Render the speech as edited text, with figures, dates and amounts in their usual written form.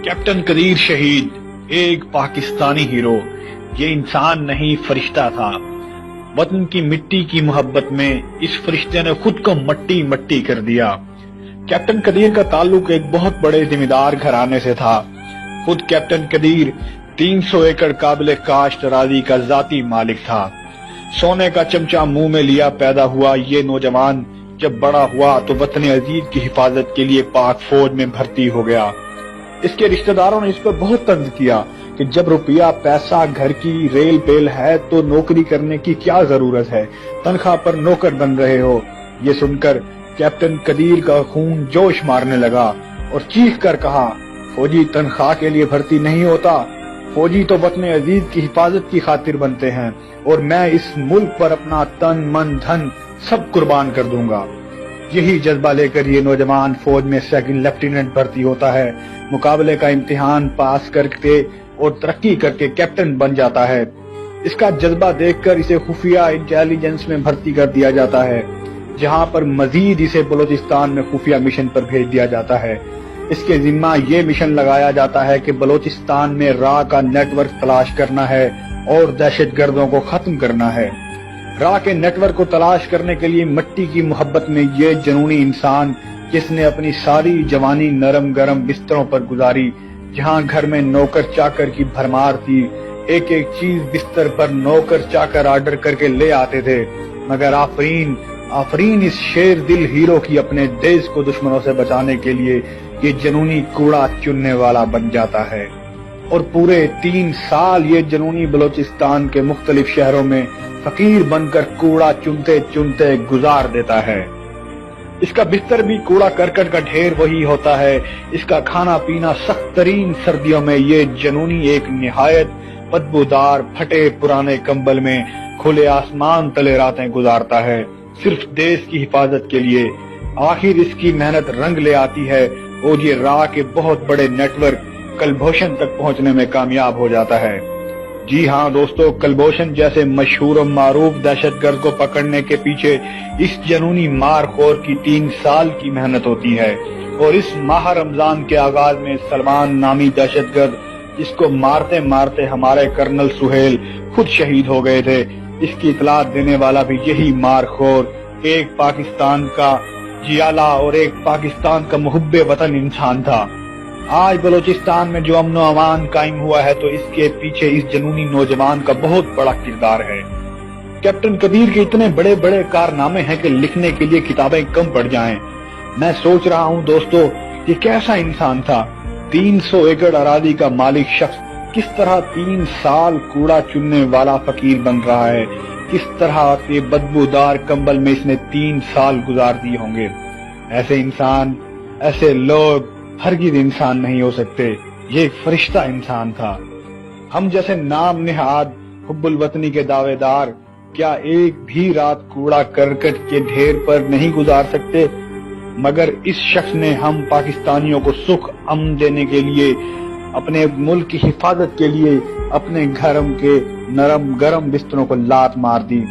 Captain Qadeer शहीद एक Pakistani hero. ये इंसान नहीं फरिश्ता था। वतन की मिट्टी की मोहब्बत में इस फरिश्ते ने खुद को मट्टी मट्टी कर दिया। कैप्टन कदीर का ताल्लुक एक बहुत बड़े जिम्मेदार घराने से था। खुद कैप्टन कदीर 300 एकड़ काबिल काश्त अराजी का जाती मालिक था। सोने का चमचा मुंह में लिया पैदा हुआ ये नौजवान जब बड़ा हुआ तो वतन अजीज की हिफाजत के लिए पाक फौज में भर्ती हो गया। इसके रिश्तेदारों ने इस पर बहुत तंज किया कि जब रुपया पैसा घर की रेल पेल है तो नौकरी करने की क्या जरूरत है, तनख्वाह पर नौकर बन रहे हो। ये सुनकर कैप्टन कदीर का खून जोश मारने लगा और चीख कर कहा, फौजी तनख्वाह के लिए भर्ती नहीं होता, फौजी तो वतन अजीज की हिफाजत की खातिर बनते हैं और मैं इस मुल्क पर अपना तन मन धन सब कुर्बान कर दूंगा। यही जज्बा लेकर ये नौजवान फौज में सेकंड लेफ्टिनेंट भर्ती होता है। मुकाबले का इम्तिहान पास करके और तरक्की करके कैप्टन बन जाता है। इसका जज्बा देखकर इसे खुफिया इंटेलिजेंस में भर्ती कर दिया जाता है, जहां पर मजीद इसे बलोचिस्तान में खुफिया मिशन पर भेज दिया जाता है। इसके जिम्मा ये मिशन लगाया जाता है कि बलोचिस्तान में रा का नेटवर्क तलाश करना है और दहशतगर्दों को खत्म करना है। रा के नेटवर्क को तलाश करने के लिए मिट्टी की मोहब्बत में ये जनूनी इंसान जिसने अपनी सारी जवानी नरम गरम बिस्तरों पर गुजारी, जहां घर में नौकर चाकर की भरमार थी, एक एक चीज बिस्तर पर नौकर चाकर ऑर्डर करके ले आते थे, मगर आफरीन इस शेर दिल हीरो की अपने देश को दुश्मनों से बचाने के लिए ये जनूनी कूड़ा चुनने वाला बन जाता है। और पूरे 3 साल ये जनूनी बलोचिस्तान के मुख्तलिफ शहरों में फकीर बनकर कूड़ा चुनते चुनते गुजार देता है। इसका बिस्तर भी कूड़ा करकट का ढेर वही होता है। इसका खाना पीना सख्त तरीन सर्दियों में ये जनूनी एक निहायत बदबूदार फटे पुराने कंबल में खुले आसमान तले रातें गुजारता है, सिर्फ देश की हिफाजत के लिए। आखिर इसकी मेहनत रंग ले आती है और ये रा के बहुत बड़े नेटवर्क कलभूषण तक पहुंचने में कामयाब हो जाता है। जी हाँ दोस्तों, कलभूषण जैसे मशहूर और मारूफ दहशतगर्द को पकड़ने के पीछे इस जनूनी मारखोर की 3 साल की मेहनत होती है। और इस माह रमजान के आगाज में सलमान नामी दहशतगर्द, जिसको मारते मारते हमारे कर्नल सुहेल खुद शहीद हो गए थे, इसकी इतलात देने वाला भी यही मारखोर, एक पाकिस्तान का जियाला और एक पाकिस्तान का मुहब्बे वतन इंसान था। आज बलोचिस्तान में जो अमन अमान कायम हुआ है तो इसके पीछे इस जनूनी नौजवान का बहुत बड़ा किरदार है। कैप्टन कदीर के इतने बड़े बड़े कारनामे हैं कि लिखने के लिए किताबें कम पड़ जाएं। मैं सोच रहा हूं दोस्तों कि कैसा इंसान था। 300 एकड़ अरादी का मालिक शख्स किस तरह 3 साल कूड़ा चुनने वाला फकीर बन रहा है, किस तरह के बदबूदार कंबल में इसने 3 साल गुजार दिए होंगे। ऐसे इंसान, ऐसे लोग हरगिज़ इंसान नहीं हो सकते। ये एक फरिश्ता इंसान था। हम जैसे नाम निहाद हुब्बुल वतनी के दावेदार क्या एक भी रात कूड़ा करकट के ढेर पर नहीं गुजार सकते, मगर इस शख्स ने हम पाकिस्तानियों को सुख अमन देने के लिए, अपने मुल्क की हिफाजत के लिए अपने घर के नरम गरम बिस्तरों को लात मार दी।